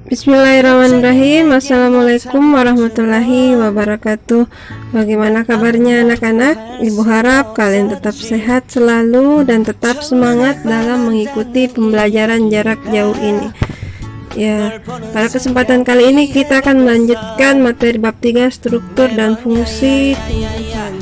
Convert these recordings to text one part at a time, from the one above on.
Bismillahirrahmanirrahim. Assalamualaikum warahmatullahi wabarakatuh. Bagaimana kabarnya anak-anak? Ibu harap kalian tetap sehat selalu dan tetap semangat dalam mengikuti pembelajaran jarak jauh ini. Ya, pada kesempatan kali ini kita akan melanjutkan materi bab 3 struktur dan fungsi tumbuhan.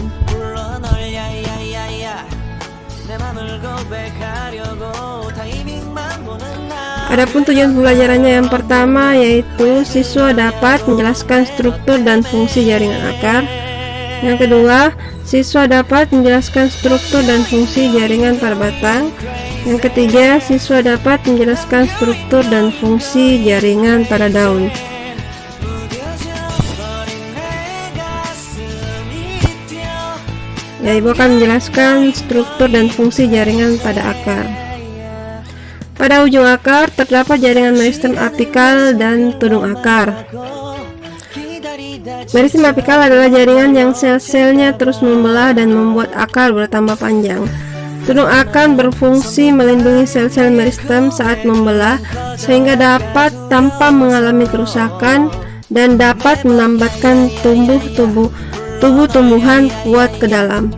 Adapun tujuan pembelajarannya yang pertama yaitu siswa dapat menjelaskan struktur dan fungsi jaringan akar. Yang kedua, siswa dapat menjelaskan struktur dan fungsi jaringan pada batang. Yang ketiga, siswa dapat menjelaskan struktur dan fungsi jaringan pada daun. Ya, Ibu akan menjelaskan struktur dan fungsi jaringan pada akar. Pada ujung akar terdapat jaringan meristem apikal dan tudung akar. Meristem apikal adalah jaringan yang sel-selnya terus membelah dan membuat akar bertambah panjang. Tudung akar berfungsi melindungi sel-sel meristem saat membelah sehingga dapat tanpa mengalami kerusakan dan dapat menambatkan tumbuh-tumbuhan kuat ke dalam.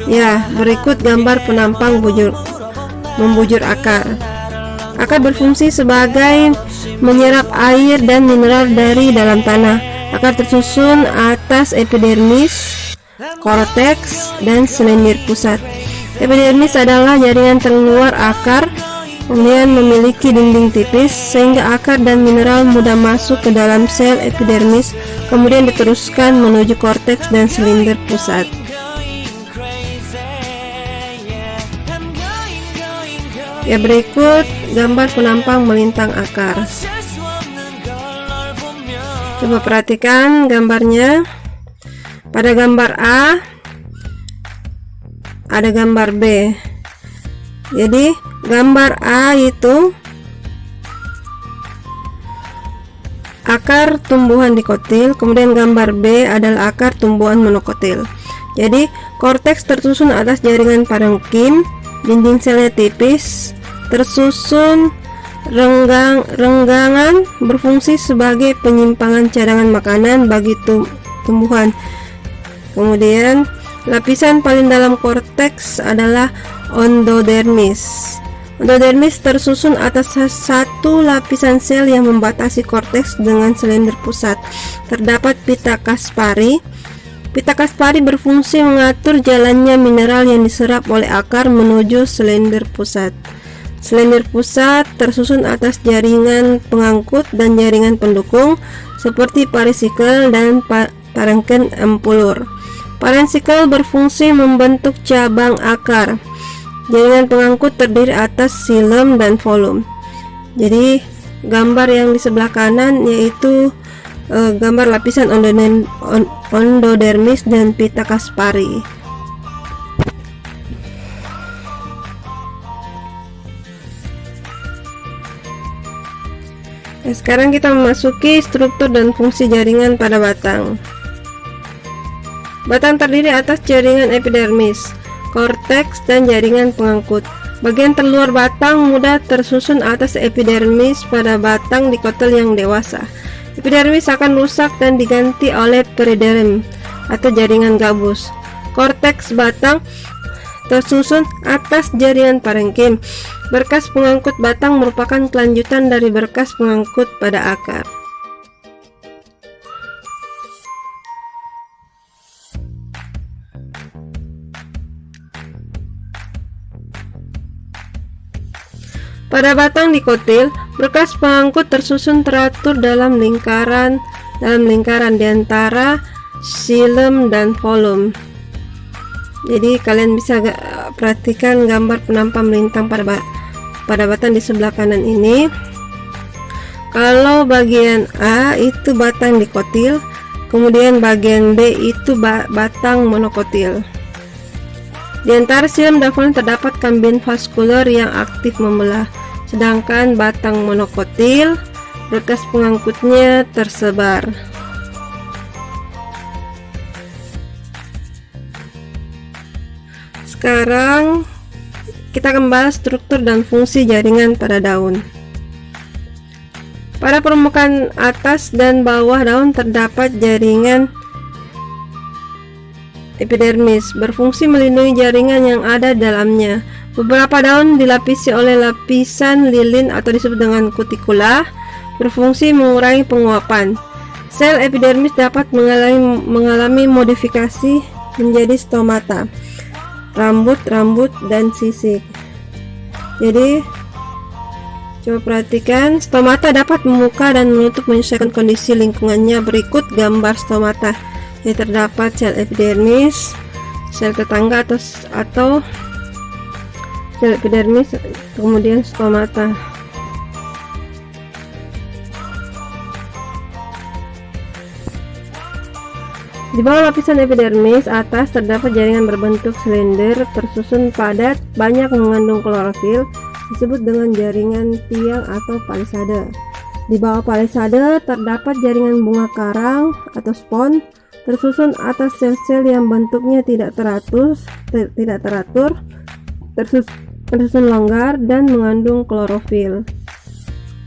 Ya, berikut gambar penampang membujur akar. Akar berfungsi sebagai menyerap air dan mineral dari dalam tanah. Akar tersusun atas epidermis, korteks, dan selendir pusat. Epidermis adalah jaringan terluar akar, kemudian memiliki dinding tipis sehingga akar dan mineral mudah masuk ke dalam sel epidermis, kemudian diteruskan menuju korteks dan selendir pusat. Ya, berikut gambar penampang melintang akar. Coba perhatikan gambarnya. Pada gambar A ada gambar B. Jadi gambar A itu akar tumbuhan dikotil, kemudian gambar B adalah akar tumbuhan monokotil. Jadi korteks tersusun atas jaringan parenkim, dinding selnya tipis, tersusun renggangan berfungsi sebagai penyimpangan cadangan makanan bagi tumbuhan. Kemudian lapisan paling dalam korteks adalah endodermis. Endodermis tersusun atas satu lapisan sel yang membatasi korteks dengan selendir pusat. Terdapat pita Kaspari. Pita Kaspari berfungsi mengatur jalannya mineral yang diserap oleh akar menuju selendir pusat. Selendir pusat tersusun atas jaringan pengangkut dan jaringan pendukung seperti parisikel dan parenkim empulur. Parisikel berfungsi membentuk cabang akar. Jaringan pengangkut terdiri atas xilem dan volum. Jadi gambar yang di sebelah kanan yaitu gambar lapisan endodermis dan pita Kaspari. Nah, sekarang kita memasuki struktur dan fungsi jaringan pada batang. Batang terdiri atas jaringan epidermis, korteks, dan jaringan pengangkut. Bagian terluar batang mudah tersusun atas epidermis pada batang dikotil yang dewasa. Epidermis akan rusak dan diganti oleh periderm atau jaringan gabus. Korteks batang tersusun atas jaringan parenkim. Berkas pengangkut batang merupakan kelanjutan dari berkas pengangkut pada akar. Pada batang dikotil, berkas pengangkut tersusun teratur dalam lingkaran di antara xilem dan volum. Jadi kalian bisa perhatikan gambar penampang melintang pada batang di sebelah kanan ini. Kalau bagian A itu batang dikotil, kemudian bagian B itu batang monokotil. Di antara xilem dan volum terdapat kambin vaskuler yang aktif membelah. Sedangkan batang monokotil, berkas pengangkutnya tersebar. Sekarang kita akan bahas struktur dan fungsi jaringan pada daun. Pada permukaan atas dan bawah daun terdapat jaringan epidermis, berfungsi melindungi jaringan yang ada dalamnya. Beberapa daun dilapisi oleh lapisan lilin atau disebut dengan kutikula, berfungsi mengurangi penguapan. Sel epidermis dapat mengalami modifikasi menjadi stomata, rambut, dan sisik. Jadi coba perhatikan, stomata dapat membuka dan menutup menyesuaikan kondisi lingkungannya. Berikut gambar stomata. Ini terdapat sel epidermis, sel tetangga atau sel epidermis, kemudian stomata. Di bawah lapisan epidermis atas terdapat jaringan berbentuk silinder tersusun padat, banyak mengandung klorofil, disebut dengan jaringan tiang atau palisade. Di bawah palisade terdapat jaringan bunga karang atau spons tersusun atas sel-sel yang bentuknya tidak teratur, tersusun longgar dan mengandung klorofil.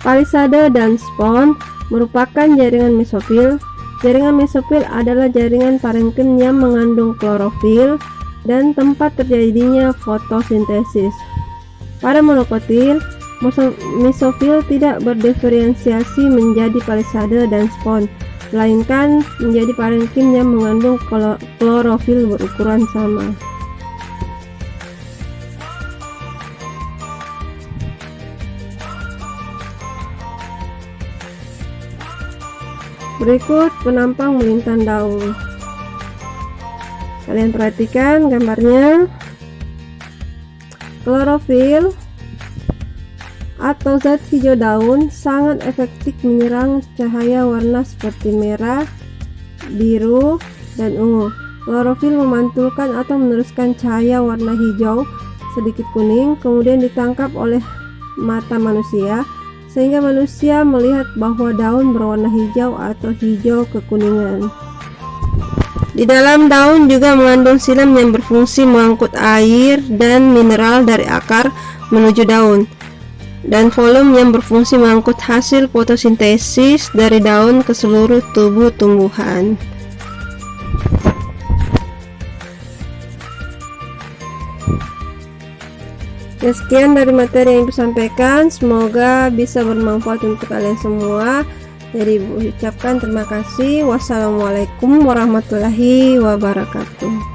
Palisade dan spons merupakan jaringan mesofil. Jaringan mesofil adalah jaringan parenkim yang mengandung klorofil dan tempat terjadinya fotosintesis. Pada monokotil, mesofil tidak berdiferensiasi menjadi palisade dan spons, melainkan menjadi parenkim yang mengandung klorofil berukuran sama. Berikut penampang melintang daun. Kalian perhatikan gambarnya. Klorofil atau zat hijau daun sangat efektif menyerang cahaya warna seperti merah, biru, dan ungu. Klorofil memantulkan atau meneruskan cahaya warna hijau sedikit kuning, kemudian ditangkap oleh mata manusia, sehingga manusia melihat bahwa daun berwarna hijau atau hijau kekuningan. Di dalam daun juga mengandung xilem yang berfungsi mengangkut air dan mineral dari akar menuju daun, dan phloem yang berfungsi mengangkut hasil fotosintesis dari daun ke seluruh tubuh tumbuhan. Ya, sekian dari materi yang ibu sampaikan, semoga bisa bermanfaat untuk kalian semua. Jadi ibu ucapkan terima kasih. Wassalamualaikum warahmatullahi wabarakatuh.